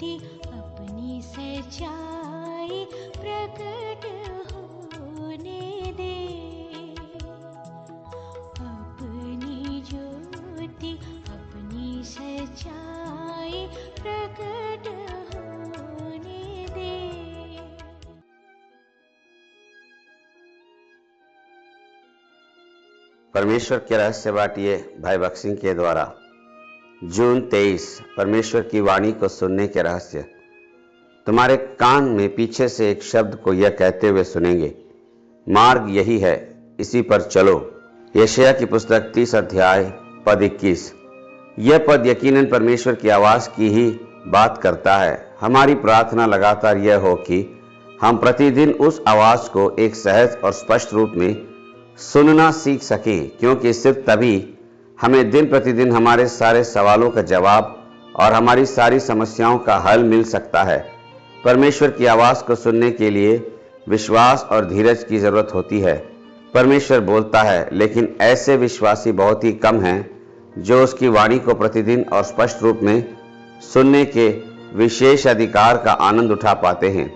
ज्योति अपनी सच्चाई प्रकट होने दे। अपनी ज्योति अपनी सच्चाई प्रकट होने दे। परमेश्वर के रहस्य बाटिए भाई बख्सिंग के द्वारा जून 23। परमेश्वर की वाणी को सुनने के रहस्य। तुम्हारे कान में पीछे से एक शब्द को यह कहते हुए सुनेंगे, मार्ग यही है, इसी पर चलो। यशायाह की पुस्तक 30 अध्याय पद 21। यह पद यकीनन परमेश्वर की आवाज़ की ही बात करता है। हमारी प्रार्थना लगातार यह हो कि हम प्रतिदिन उस आवाज़ को एक सहज और स्पष्ट रूप में सुनना सीख सके, क्योंकि सिर्फ तभी हमें दिन प्रतिदिन हमारे सारे सवालों का जवाब और हमारी सारी समस्याओं का हल मिल सकता है। परमेश्वर की आवाज़ को सुनने के लिए विश्वास और धीरज की ज़रूरत होती है। परमेश्वर बोलता है, लेकिन ऐसे विश्वासी बहुत ही कम हैं जो उसकी वाणी को प्रतिदिन और स्पष्ट रूप में सुनने के विशेष अधिकार का आनंद उठा पाते हैं।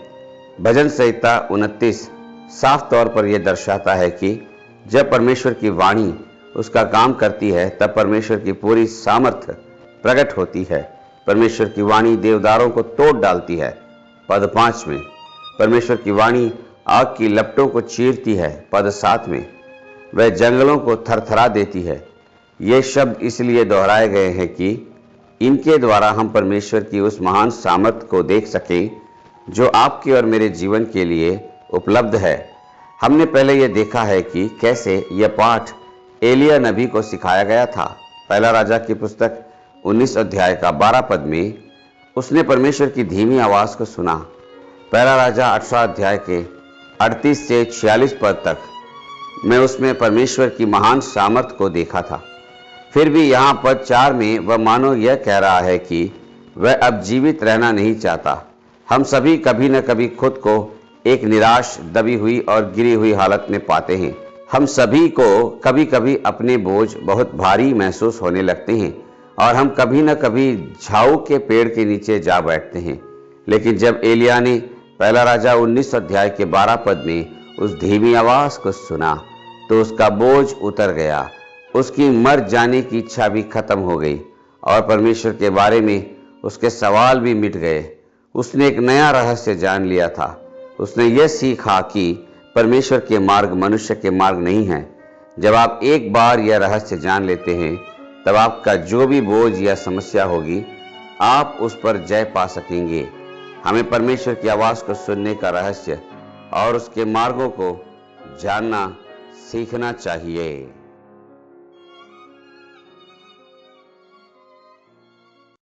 भजन संहिता 29 साफ तौर पर यह दर्शाता है कि जब परमेश्वर की वाणी उसका काम करती है तब परमेश्वर की पूरी सामर्थ्य प्रकट होती है। परमेश्वर की वाणी देवदारों को तोड़ डालती है। पद 5 में परमेश्वर की वाणी आग की लपटों को चीरती है। पद 7 में वह जंगलों को थरथरा देती है। ये शब्द इसलिए दोहराए गए हैं कि इनके द्वारा हम परमेश्वर की उस महान सामर्थ्य को देख सकें जो आपके और मेरे जीवन के लिए उपलब्ध है। हमने पहले यह देखा है कि कैसे यह पाठ एलिया नबी को सिखाया गया था। पहला राजा की पुस्तक 19 अध्याय का 12 पद में उसने परमेश्वर की धीमी आवाज़ को सुना। पहला राजा 18 अध्याय के 38 से 46 पद तक मैं उसमें परमेश्वर की महान सामर्थ्य को देखा था। फिर भी यहाँ पद 4 में वह मानो यह कह रहा है कि वह अब जीवित रहना नहीं चाहता। हम सभी कभी न कभी खुद को एक निराश, दबी हुई और गिरी हुई हालत में पाते हैं। हम सभी को कभी कभी अपने बोझ बहुत भारी महसूस होने लगते हैं और हम कभी न कभी झाऊ के पेड़ के नीचे जा बैठते हैं। लेकिन जब एलिया ने पहला राजा 19 अध्याय के 12 पद में उस धीमी आवाज़ को सुना तो उसका बोझ उतर गया, उसकी मर जाने की इच्छा भी खत्म हो गई और परमेश्वर के बारे में उसके सवाल भी मिट गए। उसने एक नया रहस्य जान लिया था। उसने यह सीखा कि परमेश्वर के मार्ग मनुष्य के मार्ग नहीं हैं। जब आप एक बार यह रहस्य जान लेते हैं तब आपका जो भी बोझ या समस्या होगी आप उस पर जय पा सकेंगे। हमें परमेश्वर की आवाज़ को सुनने का रहस्य और उसके मार्गों को जानना सीखना चाहिए।